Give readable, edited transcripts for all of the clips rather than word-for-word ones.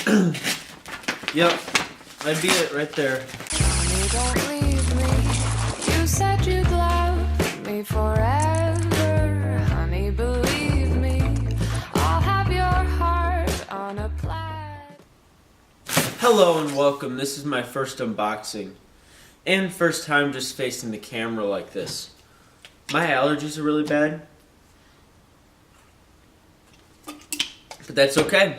Yep, I beat it right there. Honey, don't leave me. You said you'd love me forever. Honey, believe me. I'll have your heart on a platter. Hello and welcome. This is my first unboxing. And first time just facing the camera like this. My allergies are really bad. But that's okay.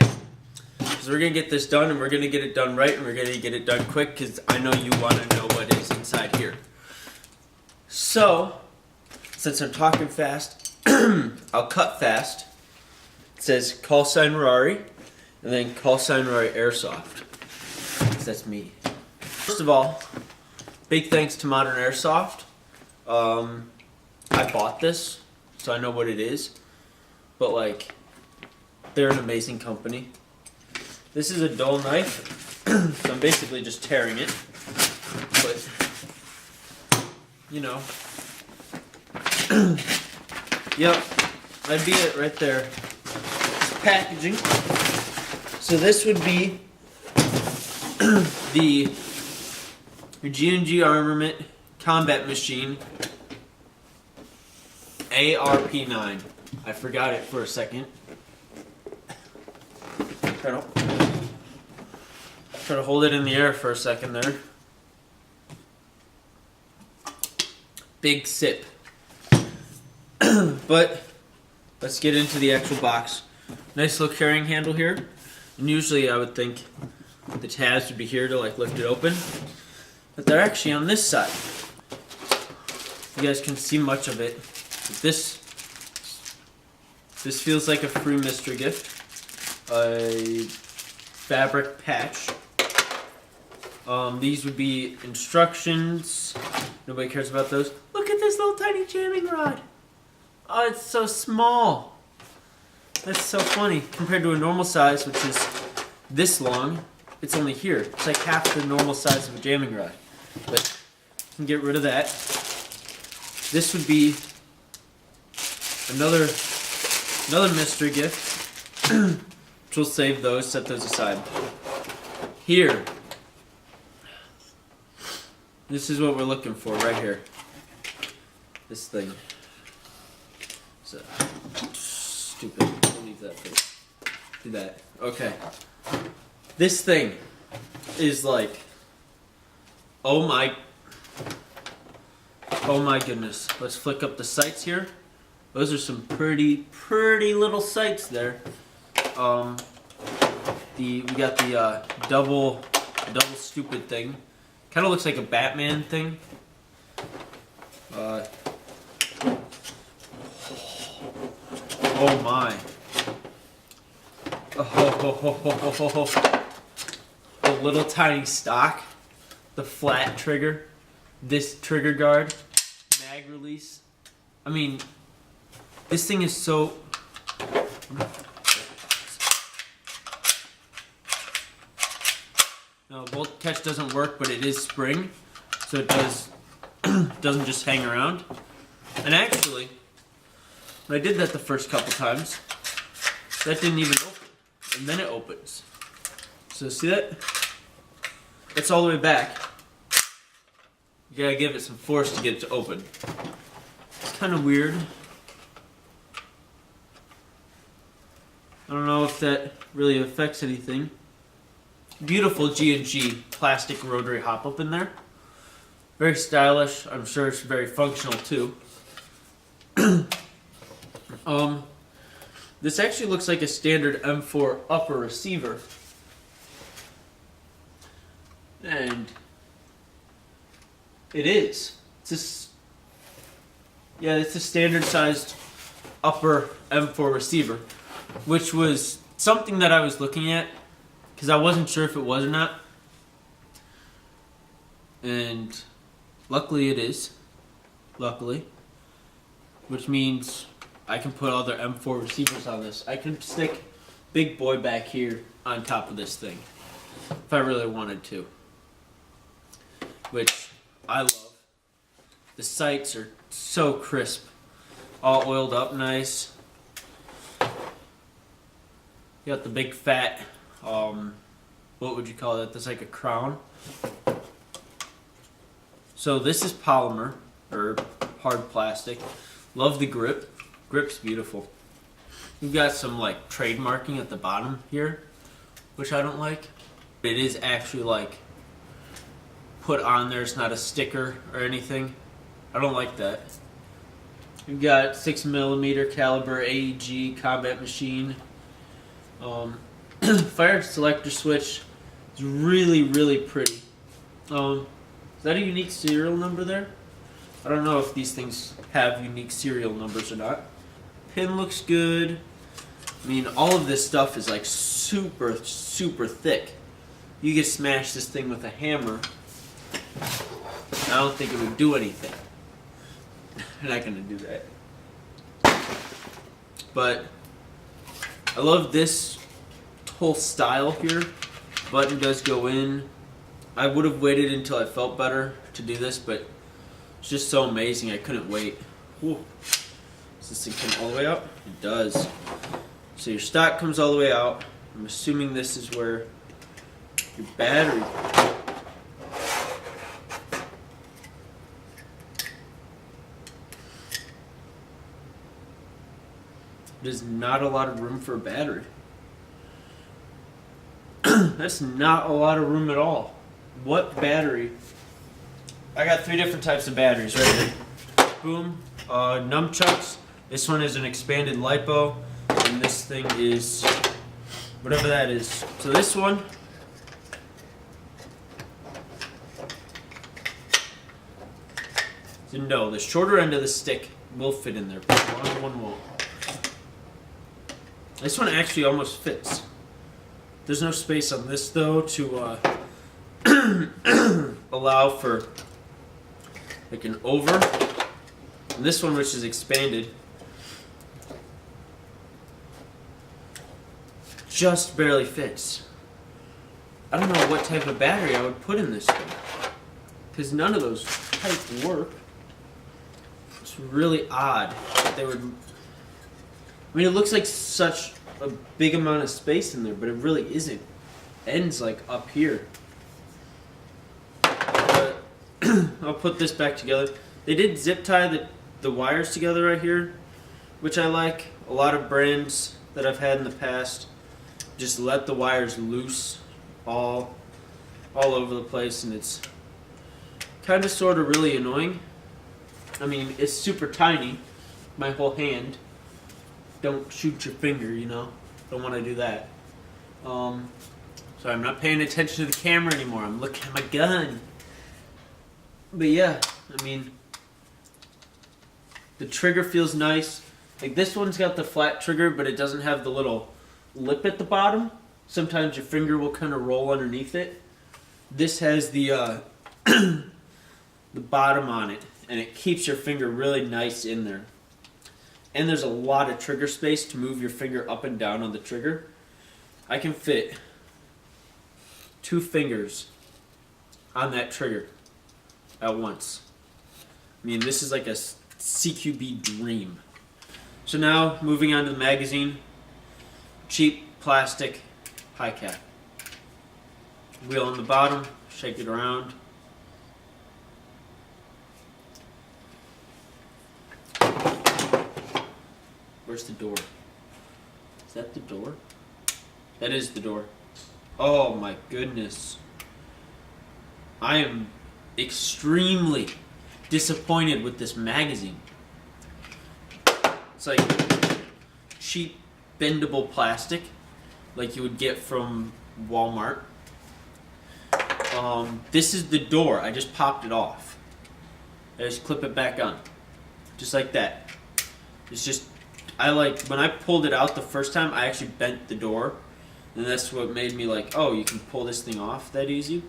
Because we're going to get this done, and we're going to get it done right, and we're going to get it done quick, because I know you want to know what is inside here. So, since I'm talking fast, I'll cut fast. It says Callsign Rari, and then Callsign Rari Airsoft. Because that's me. First of all, big thanks to Modern Airsoft. I bought this, so I know what it is. But, like, they're an amazing company. This is a dull knife, so I'm basically just tearing it. But, you know. Yep, I beat it right there. Packaging. So this would be the G&G Armament Combat Machine ARP9. I forgot it for a second. Try to hold it in the air for a second there. Big sip. But let's get into the actual box. Nice little carrying handle here. And usually I would think the tabs would be here to like lift it open. But they're actually on this side. You guys can see much of it. But this feels like a free mystery gift. A fabric patch. These would be instructions. Nobody cares about those. Look at this little tiny jamming rod. Oh, it's so small. That's so funny. Compared to a normal size, which is this long, it's only here. It's like half the normal size of a jamming rod. But you can get rid of that. This would be another mystery gift. Which we'll save those, set those aside. Here. This is what we're looking for right here. This thing. So, stupid. I'll leave that thing. Do that. Okay. This thing is like, oh my goodness. Let's flick up the sights here. Those are some pretty little sights there. We got the double stupid thing. Kind of looks like a Batman thing. Oh my. A little tiny stock. The flat trigger. This trigger guard. Mag release. I mean, this thing is so... No, bolt catch doesn't work, but it is spring, so it doesn't just hang around. And actually, when I did that the first couple times, that didn't even open, and then it opens. So see that? It's all the way back. You gotta give it some force to get it to open. It's kind of weird. I don't know if that really affects anything. Beautiful G&G plastic rotary hop-up in there. Very stylish. I'm sure it's very functional too. This actually looks like a standard M4 upper receiver. And it is. It's a standard sized upper M4 receiver, which was something that I was looking at because I wasn't sure if it was or not. And luckily it is. Luckily. Which means I can put other M4 receivers on this. I can stick Big Boy back here on top of this thing. If I really wanted to. Which I love. The sights are so crisp. All oiled up nice. You got the big fat what would you call that? That's like a crown. So this is polymer, or hard plastic. Love the grip. Grip's beautiful. You've got some like trademarking at the bottom here, which I don't like. It is actually like put on there. It's not a sticker or anything. I don't like that. You've got 6mm caliber AEG combat machine. Fire selector switch. It's really, really pretty. Is that a unique serial number there? I don't know if these things have unique serial numbers or not. Pin looks good. I mean, all of this stuff is like super, super thick. You could smash this thing with a hammer. I don't think it would do anything. I'm not gonna do that. But I love this whole style here. Button does go in. I would have waited until I felt better to do this, but it's just so amazing. I couldn't wait. Whew. Does this thing come all the way out? It does. So your stock comes all the way out. I'm assuming this is where your battery. There's not a lot of room for a battery. That's not a lot of room at all. What battery? I got 3 different types of batteries right here. Boom. Nunchucks. This one is an expanded lipo. And this thing is whatever that is. So this one. So no, the shorter end of the stick will fit in there, but the longer one won't. This one actually almost fits. There's no space on this though to allow for like an over. And this one, which is expanded, just barely fits. I don't know what type of battery I would put in this thing, because none of those types work. It's really odd that they would. I mean, it looks like such a big amount of space in there, but it really isn't. Ends like up here. But I'll put this back together. They did zip tie the wires together right here, which I like. A lot of brands that I've had in the past just let the wires loose all over the place, and it's kind of sort of really annoying. I mean, it's super tiny, my whole hand. Don't shoot your finger, you know. Don't want to do that. So I'm not paying attention to the camera anymore. I'm looking at my gun. But yeah, I mean, the trigger feels nice. Like this one's got the flat trigger, but it doesn't have the little lip at the bottom. Sometimes your finger will kind of roll underneath it. This has the the bottom on it, and it keeps your finger really nice in there. And there's a lot of trigger space to move your finger up and down on the trigger. I can fit 2 fingers on that trigger at once. I mean, this is like a CQB dream. So now, moving on to the magazine. Cheap plastic high cap. Wheel on the bottom, shake it around. Where's the door? Is that the door? That is the door. Oh my goodness. I am extremely disappointed with this magazine. It's like cheap bendable plastic like you would get from Walmart. This is the door. I just popped it off. I just clip it back on. Just like that. It's just, when I pulled it out the first time, I actually bent the door. And that's what made me like, oh, you can pull this thing off that easy.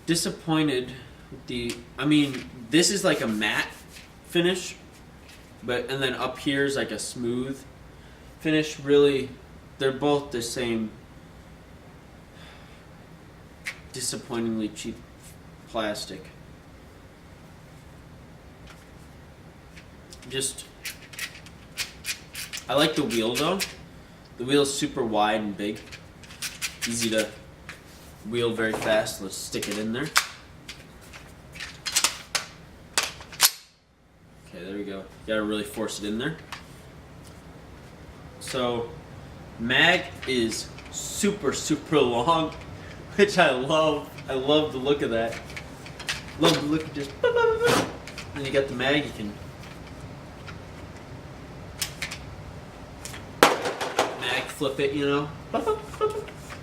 Disappointed with I mean, this is like a matte finish. And then up here is like a smooth finish. Really, they're both the same. Disappointingly cheap plastic. I like the wheel though. The wheel is super wide and big. easy to wheel very fast. Let's stick it in there. Okay, there we go. You gotta really force it in there. So, mag is super, super long, which I love. I love the look of that. Love the look of just. Then you got the mag. You can mag flip it. You know.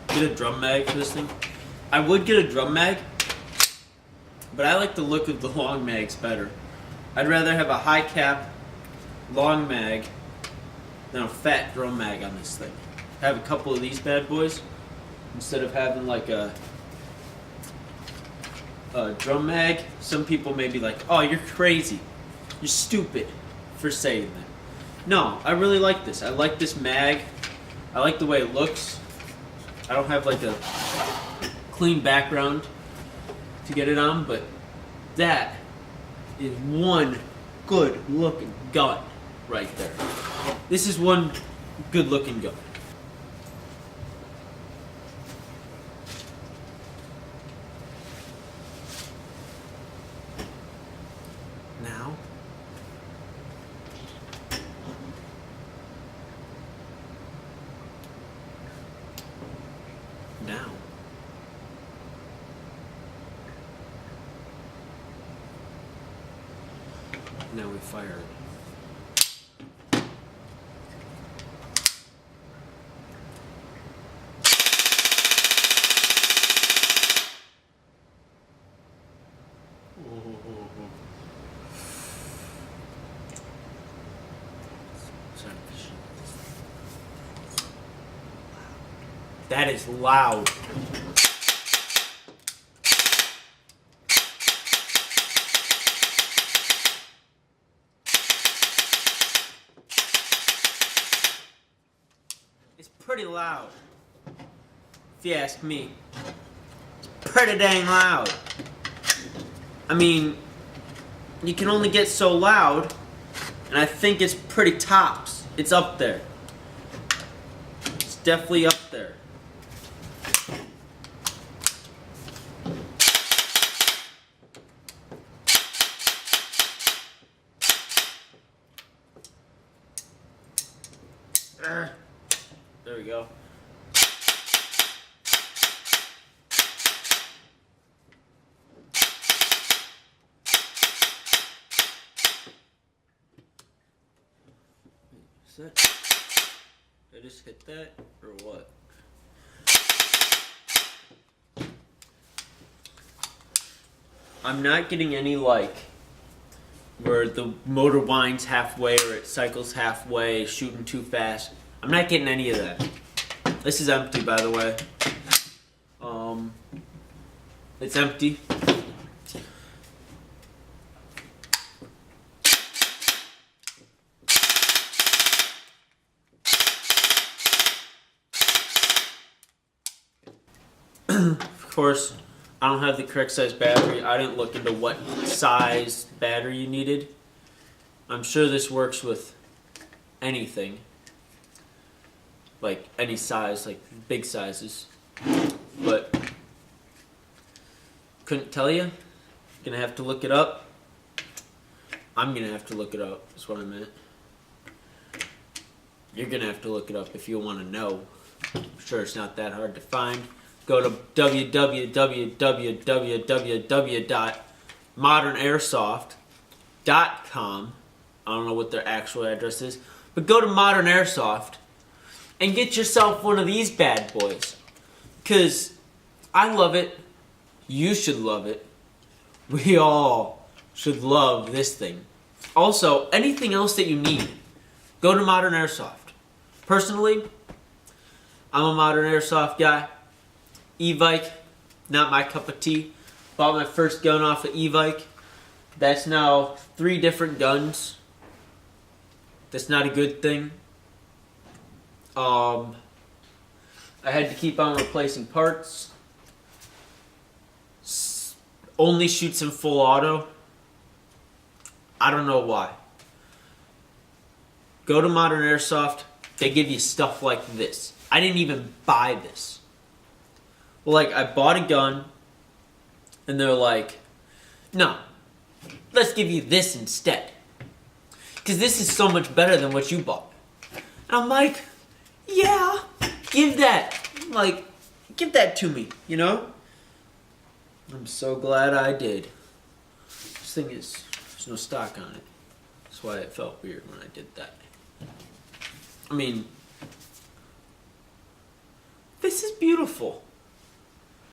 Get a drum mag for this thing. I would get a drum mag, but I like the look of the long mags better. I'd rather have a high cap, long mag, than a fat drum mag on this thing. Have a couple of these bad boys instead of having like a drum mag. Some people may be like, "Oh, you're crazy. You're stupid for saying that." No, I really like this. I like this mag. I like the way it looks. I don't have like a clean background to get it on, but that is one good looking gun right there. This is one good looking gun. Now, now we fire it. That is loud. It's pretty loud, if you ask me. It's pretty dang loud. I mean, you can only get so loud, and I think it's pretty tops. It's up there. It's definitely up there. There we go. Is that? Did I just hit that or what? I'm not getting any like where the motor winds halfway or it cycles halfway, shooting too fast. I'm not getting any of that. This is empty, by the way. It's empty. Of course, I don't have the correct size battery. I didn't look into what size battery you needed. I'm sure this works with anything. Like any size, like big sizes. But couldn't tell you. Gonna have to look it up. I'm gonna have to look it up, is what I meant. You're gonna have to look it up if you want to know. I'm sure it's not that hard to find. Go to www.modernairsoft.com. I don't know what their actual address is, but go to Modern Airsoft and get yourself one of these bad boys. Because I love it. You should love it. We all should love this thing. Also, anything else that you need, go to Modern Airsoft. Personally, I'm a Modern Airsoft guy. E-Vike, not my cup of tea. Bought my first gun off of E-Vike. That's now 3 different guns. That's not a good thing. I had to keep on replacing parts. Only shoots in full auto. I don't know why. Go to Modern Airsoft. They give you stuff like this. I didn't even buy this. Well, like, I bought a gun, and they're like, no, let's give you this instead. Because this is so much better than what you bought. And I'm like, yeah, give that. Like, give that to me, you know? I'm so glad I did. This thing is, there's no stock on it. That's why it felt weird when I did that. I mean, this is beautiful.